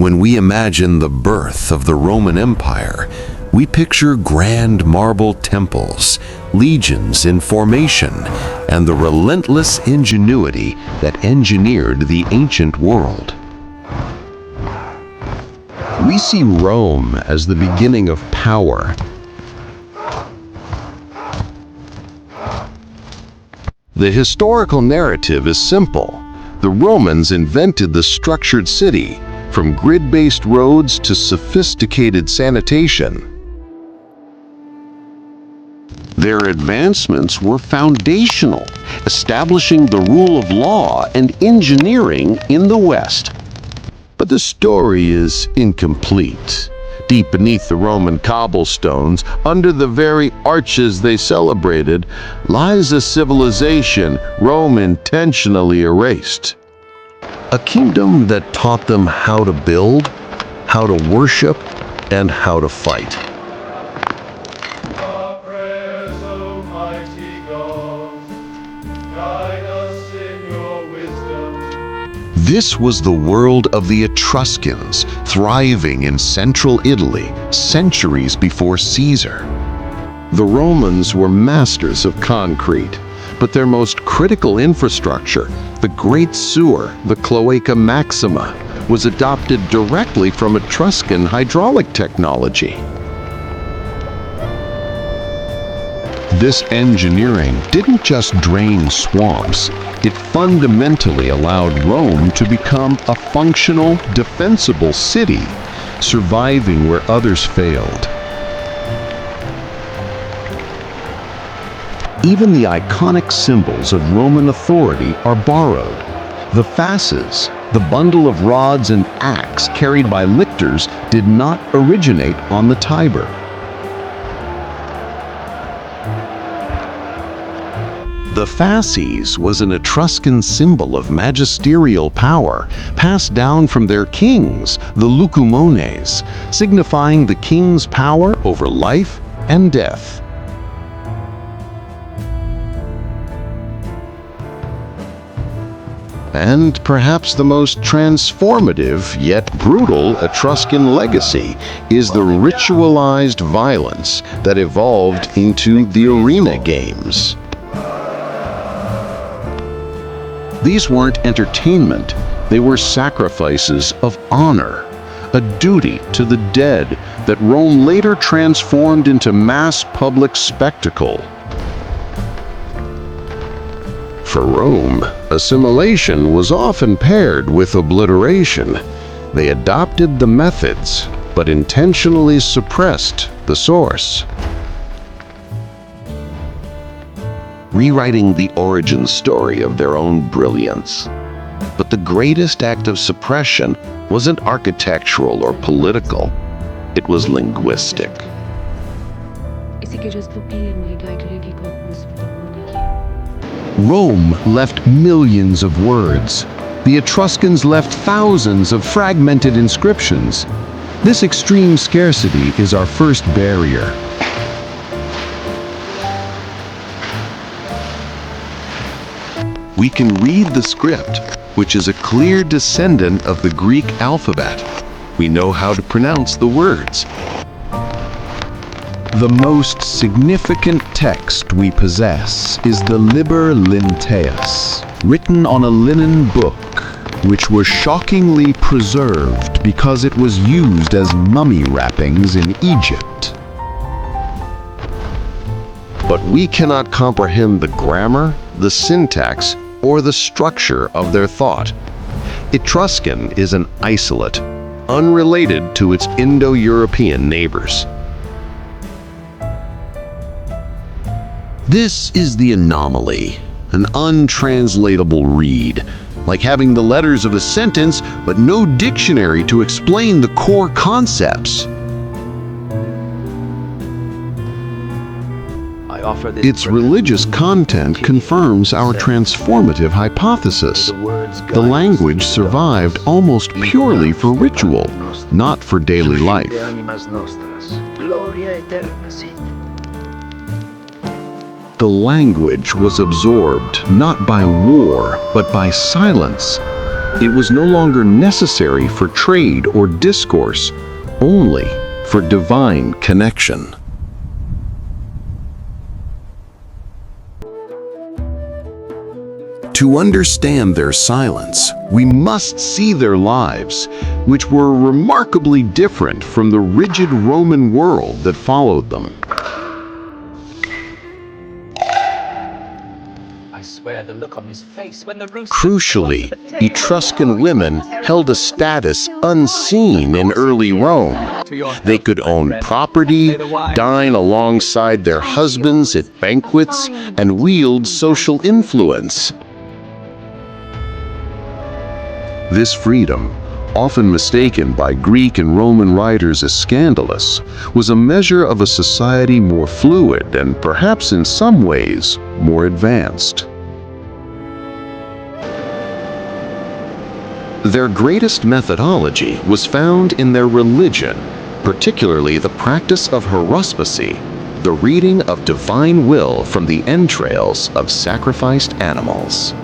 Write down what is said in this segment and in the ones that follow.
When we imagine the birth of the Roman Empire, we picture grand marble temples, legions in formation, and the relentless ingenuity that engineered the ancient world. We see Rome as the beginning of power. The historical narrative is simple. The Romans invented the structured city, from grid-based roads to sophisticated sanitation. Their advancements were foundational, establishing the rule of law and engineering in the West. But the story is incomplete. Deep beneath the Roman cobblestones, under the very arches they celebrated, lies a civilization Rome intentionally erased. A kingdom that taught them how to build, how to worship, and how to fight. This was the world of the Etruscans, thriving in central Italy, centuries before Caesar. The Romans were masters of concrete, but their most critical infrastructure, the Great Sewer, the Cloaca Maxima, was adopted directly from Etruscan hydraulic technology. This engineering didn't just drain swamps, it fundamentally allowed Rome to become a functional, defensible city, surviving where others failed. Even the iconic symbols of Roman authority are borrowed. The fasces, the bundle of rods and axe carried by lictors, did not originate on the Tiber. The fasces was an Etruscan symbol of magisterial power, passed down from their kings, the Lucumones, signifying the king's power over life and death. And perhaps the most transformative yet brutal Etruscan legacy is the ritualized violence that evolved into the arena games. These weren't entertainment, they were sacrifices of honor, a duty to the dead that Rome later transformed into mass public spectacle. For Rome, assimilation was often paired with obliteration. They adopted the methods, but intentionally suppressed the source. Rewriting the origin story of their own brilliance. But the greatest act of suppression wasn't architectural or political, it was linguistic. Rome left millions of words. The Etruscans left thousands of fragmented inscriptions. This extreme scarcity is our first barrier. We can read the script, which is a clear descendant of the Greek alphabet. We know how to pronounce the words. The most significant text we possess is the Liber Linteus, written on a linen book, which was shockingly preserved because it was used as mummy wrappings in Egypt. But we cannot comprehend the grammar, the syntax, or the structure of their thought. Etruscan is an isolate, unrelated to its Indo-European neighbors. This is the anomaly, an untranslatable read, like having the letters of a sentence but no dictionary to explain the core concepts. Its religious content confirms our transformative hypothesis. The language survived almost purely for ritual, not for daily life. The language was absorbed not by war, but by silence. It was no longer necessary for trade or discourse, only for divine connection. To understand their silence, we must see their lives, which were remarkably different from the rigid Roman world that followed them. I swear the look on his face when the rooster... Crucially, Etruscan women held a status unseen in early Rome. They could own property, dine alongside their husbands at banquets, and wield social influence. This freedom, often mistaken by Greek and Roman writers as scandalous, was a measure of a society more fluid and perhaps in some ways more advanced. Their greatest methodology was found in their religion, particularly the practice of haruspicy, the reading of divine will from the entrails of sacrificed animals.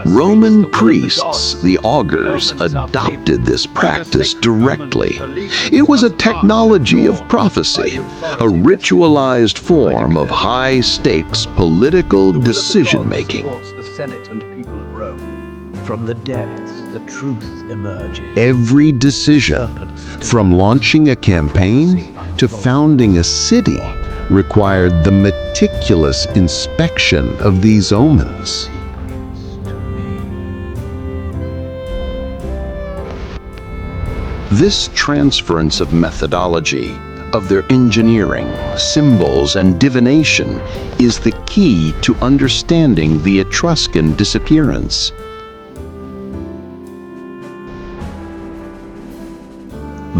Roman priests, the augurs, adopted this practice directly. It was a technology of prophecy, a ritualized form of high-stakes political decision-making. From the depths, the truth emerges. Every decision, from launching a campaign to founding a city, required the meticulous inspection of these omens. This transference of methodology, of their engineering, symbols, and divination is the key to understanding the Etruscan disappearance.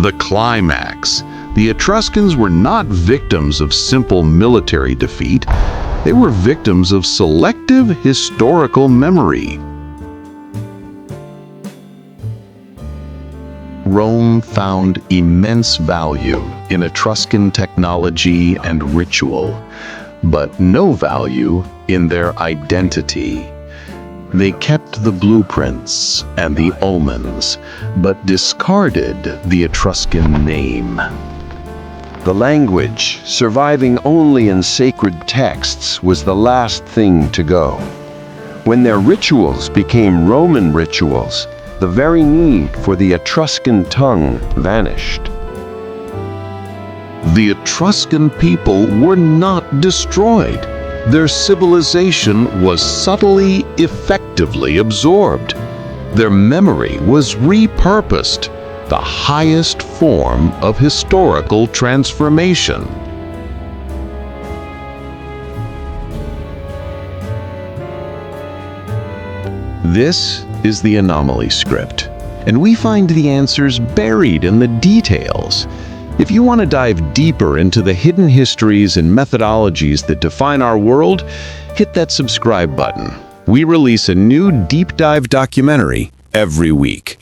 The climax. The Etruscans were not victims of simple military defeat. They were victims of selective historical memory. Rome found immense value in Etruscan technology and ritual, but no value in their identity. They kept the blueprints and the omens, but discarded the Etruscan name. The language, surviving only in sacred texts, was the last thing to go. When their rituals became Roman rituals, the very need for the Etruscan tongue vanished. The Etruscan people were not destroyed. Their civilization was subtly, effectively absorbed. Their memory was repurposed, the highest form of historical transformation. This is the Anomaly Script, and we find the answers buried in the details. If you want to dive deeper into the hidden histories and methodologies that define our world, hit that subscribe button. We release a new deep dive documentary every week.